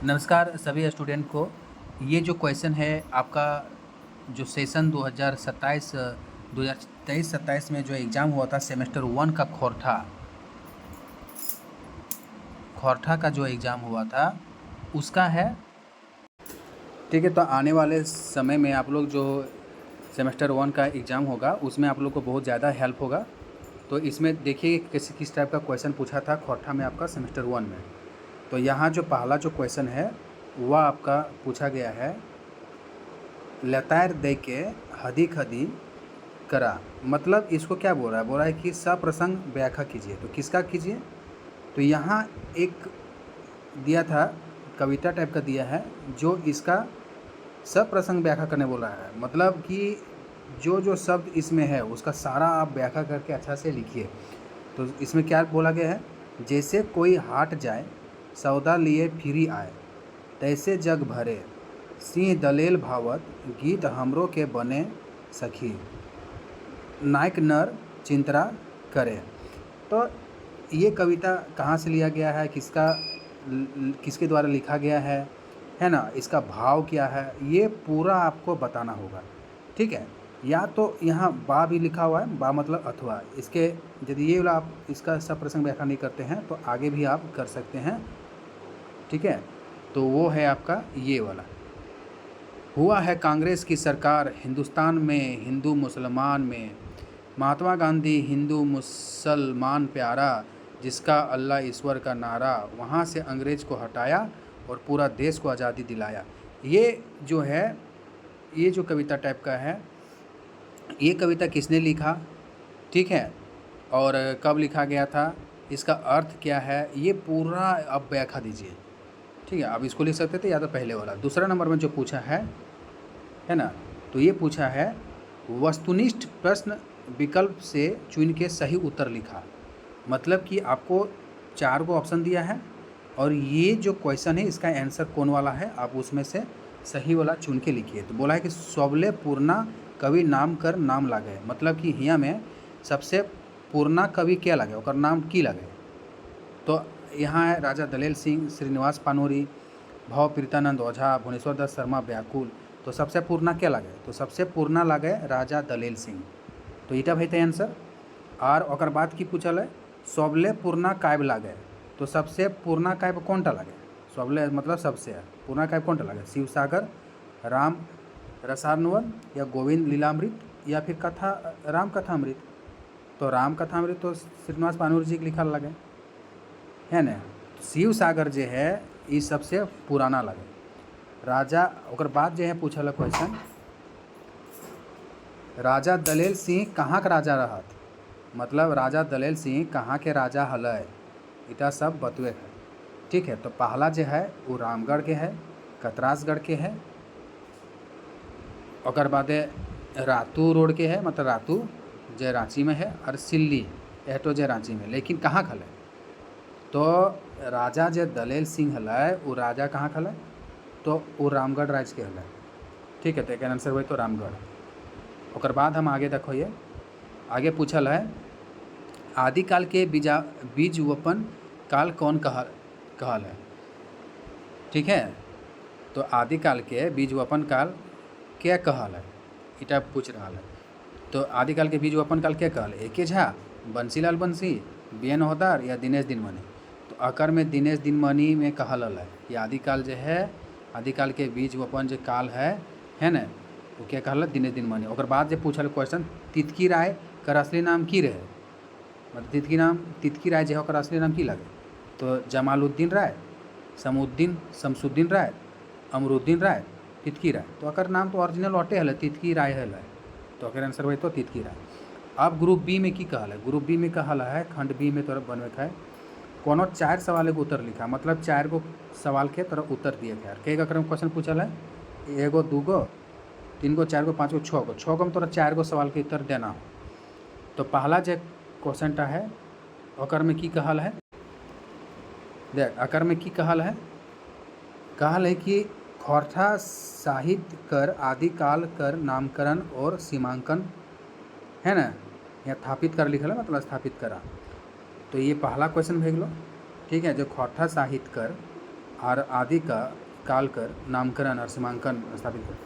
नमस्कार सभी स्टूडेंट को। ये जो क्वेश्चन है आपका जो सेशन 2023-27 में जो एग्ज़ाम हुआ था सेमेस्टर 1 का खोरठा का जो एग्ज़ाम हुआ था उसका है। ठीक है, तो आने वाले समय में आप लोग जो सेमेस्टर 1 का एग्ज़ाम होगा उसमें आप लोग को बहुत ज़्यादा हेल्प होगा। तो इसमें देखिए किस टाइप का क्वेश्चन पूछा था खोरठा में आपका सेमेस्टर 1 में। तो यहाँ जो पहला जो क्वेश्चन है वह आपका पूछा गया है, लतार दे के हदी खदी करा। मतलब इसको क्या बोल रहा है कि सप्रसंग व्याख्या कीजिए। तो किसका कीजिए? तो यहाँ एक दिया था, कविता टाइप का दिया है जो इसका सप्रसंग व्याख्या करने बोला है। मतलब कि जो जो शब्द इसमें है उसका सारा आप व्याख्या करके अच्छा से लिखिए। तो इसमें क्या बोला गया है, जैसे कोई हाट जाए सौदा लिए फिरी आए, तैसे जग भरे सिंह दलेल भावत गीत हमरो के बने सखी, नायक नर चिंतरा करे। तो ये कविता कहाँ से लिया गया है, किसके द्वारा लिखा गया है ना, इसका भाव क्या है, ये पूरा आपको बताना होगा। ठीक है, या तो यहाँ बा भी लिखा हुआ है, बा मतलब अथवा। इसके यदि ये वाला आप इसका सब प्रसंग व्याख्या नहीं करते हैं तो आगे भी आप कर सकते हैं। ठीक है, तो वो है आपका ये वाला। हुआ है कांग्रेस की सरकार हिंदुस्तान में, हिंदू मुसलमान में, महात्मा गांधी हिंदू मुसलमान प्यारा, जिसका अल्लाह ईश्वर का नारा, वहाँ से अंग्रेज़ को हटाया और पूरा देश को आज़ादी दिलाया। ये जो है, ये जो कविता टाइप का है, ये कविता किसने लिखा, ठीक है, और कब लिखा गया था, इसका अर्थ क्या है, ये पूरा आप व्याख्या दीजिए। ठीक है, आप इसको लिख सकते थे या तो पहले वाला। दूसरा नंबर में जो पूछा है ना, तो ये पूछा है वस्तुनिष्ठ प्रश्न विकल्प से चुन के सही उत्तर लिखा। मतलब कि आपको 4 को ऑप्शन दिया है और ये जो क्वेश्चन है इसका आंसर कौन वाला है, आप उसमें से सही वाला चुन के लिखिए। तो बोला है कि सबले पूर्णा कवि नाम कर नाम लागे। मतलब कि हिया में सबसे पूर्णा कवि क्या लगे, और नाम की लगे। तो यहाँ है राजा दलेल सिंह, श्रीनिवास पानोरी, भाव प्रीतानंद ओझा, भुवनेश्वर दत्त शर्मा व्याकुल। तो सबसे पूर्णा क्या लगे, तो सबसे पूर्णा लगे राजा दलेल सिंह। तो ईटा भाई आंसर। और ओकर बाद की पूछल है सबले पूर्णा काव्य लागे। तो सबसे पूर्णा काव्य कौन टा लगे, सबले मतलब सबसे है, पूर्णा काव्य कौन टा लगे, शिव सागर, राम रसार्णवन, या गोविंद लीलामृत, या फिर राम कथामृत। तो राम कथामृत तो श्रीनिवास पानूर जी के लिखल लगे है ना। शिव सागर जो है ये सबसे पुराना लगे। राजा ओकर बाद जो है पूछल क्वेश्चन, राजा दलेल सिंह कहाँ का राजा रहत। मतलब राजा दलेल सिंह कहाँ के राजा हलय, इटा सब बतवे है। ठीक है, तो पहला जो है वो रामगढ़ के है, कतरासगढ़ के है, और बाद रातू रोड के है, मतलब रातू जो रांची में है, और सिल्ली एटो जो रांची में। लेकिन कहाँ खले, तो राजा जो दलेल सिंह हलय वो राजा कहाँ खलय, तो वो रामगढ़ राज्य के हलय। ठीक है, तो एक आंसर हुए तो रामगढ़। और बाद हम आगे देखो, ये आगे पूछल है आदिकाल के बीज वपन काल कौन कहल है। ठीक है, तो आदिकाल के बीज वपन काल क्या कहल है, इटा पूछ रहा है। तो आदिकाल के बीज वपन काल क्या कहल है, एके झा, बंसीलाल बंसी, बीएन होदार, या दिनेश दिनमणि। तो अकर में दिनेश दिनमणि में कहल है कि आदिकाल जो है, आदिकाल के बीज वपन जो काल है ना, वो क्या कहल, दिनेश दिनमणि। और बाद जो पूछल क्वेश्चन तितकी राय का असली नाम की रहे। मतलब तितकी राय जो है असली नाम की लगे, तो जमालुद्दीन राय, शमसुद्दीन राय, अमरुद्दीन राय, तितकी राय। तो अकर नाम तो ओरिजिनल अटे है, तितकी राय है। तो अकर आंसर हुई तो तितकी राय। अब ग्रुप बी में की कहल है, ग्रुप बी में कहल है खंड बी में तरफ बनवे है कोनो 4 सवाल के उत्तर लिखा। मतलब 4 गो सवाल के तरफ उत्तर दिए थे। कई अकर में क्वेश्चन पूछल है, 1 गो 2 गो 3 गो 4 गो 5 गो 6 गो में तोरा 4 गो सवाल के उत्तर देना हो। तो पहला जो क्वेश्चन टा है अकर में की कहल है, देख अकर में की कहल है कि खोरठा साहित्य कर आदिकाल कर नामकरण और सीमांकन है ना, यहाँ स्थापित कर लिखल है, मतलब स्थापित करा। तो ये पहला क्वेश्चन भेज लो। ठीक है, जो खोरठा साहित्य कर आर आदि का काल कर नामकरण और सीमांकन स्थापित कर।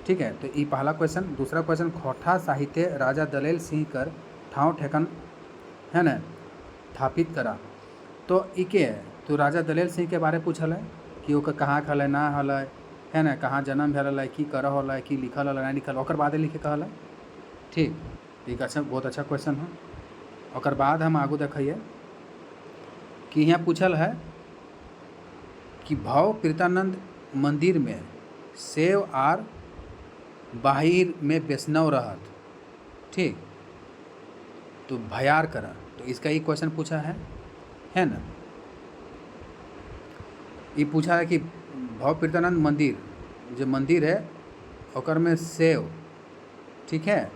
ठीक है, तो ये पहला क्वेश्चन। दूसरा क्वेश्चन, खोटा साहित्य राजा दलेल सिंह कर ठाव ठेकन है ना स्थापित करा। तो ई के है, तो राजा दलेल सिंह के बारे पूछल है कि ओकर कहाँ के हल ना हल है ना, कहाँ जन्म भेल है, की कर हल, की लिखल हल, नहीं लिखल, ओकर बादे लिखे कहल है। ठीक, एक अच्छा बहुत अच्छा क्वेश्चन है। ओकर बाद हम आगू देखिए कि यहाँ पूछल है कि भव प्रीतानंद मंदिर में सेव आर बाहिर में वैष्णव रहत। ठीक, तो भयार करा, तो इसका ये क्वेश्चन पूछा है ना। ये पूछा है कि भव प्रीतानंद मंदिर जो मंदिर है ओकर में सेव, ठीक है,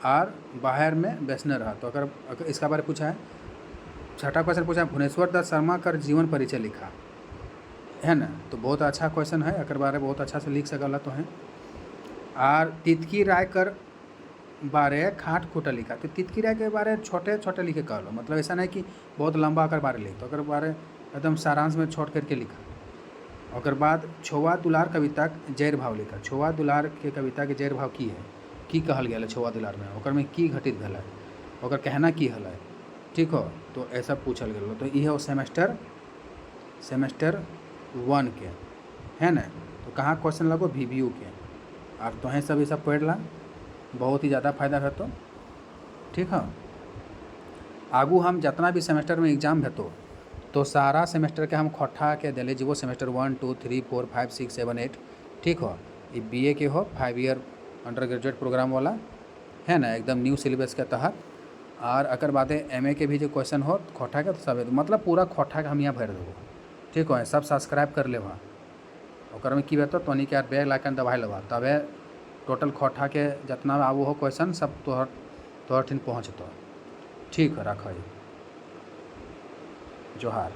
और बाहर में वैष्णव रहा, तो अगर इसका बारे पूछा है। छठा क्वेश्चन पूछा है, भुवनेश्वर दत्त शर्मा कर जीवन परिचय लिखा है ना, तो बहुत अच्छा क्वेश्चन है, अकर बारे बहुत अच्छा से लिख सकल तो है। और तितकी राय कर बारे खाट खोटा लिखा, तो तितकी राय के बारे छोटे छोटे लिखे कह लो, मतलब ऐसा नहीं कि बहुत लंबा अकर बारे लिख, तो अकर बारे एकदम सारांश में छोट करके लिखा। और बाद छुआ दुलार कविता जैर भाव लिखा। छुआ दुलार के कविता के जैर भाव की है, की कहल गया छुआ दुलार में, ओकर में की घटित भेल है, ओकर कहना की हल है। ठीक हो, तो ऐसा पूछल गया। तो ये सेमेस्टर 1 के है ना। तो कहाँ क्वेश्चन लगो, VBU के। और तोहें सब ये सब पढ़ ला, बहुत ही ज़्यादा फायदा है। तो ठीक है, आगू हम जितना भी सेमेस्टर में एग्जाम है तो सारा सेमेस्टर के हम खोटा के दिले जीवो, सेमेस्टर 1, 2, 3, 4, 5, 6, 7, 8। ठीक हो, ये BA के हो 5 ईयर अंडर ग्रेजुएट प्रोग्राम वाला है ना, एकदम न्यू सिलेबस के तहत। और अकर बाद MA के भी जो क्वेश्चन हो खोटा के, तो सब मतलब पूरा खोटा के हम यहाँ भर देबो। ठीक हो, सब सब्सक्राइब कर लेबा। ओकर में की बतो तोनी के बेल आइकन दबाए लेबा, तबे टोटल खोटा के जितना आबू हो क्वेश्चन सब तोहर ठिन पहुँचतो। ठीक है, रख जोहार।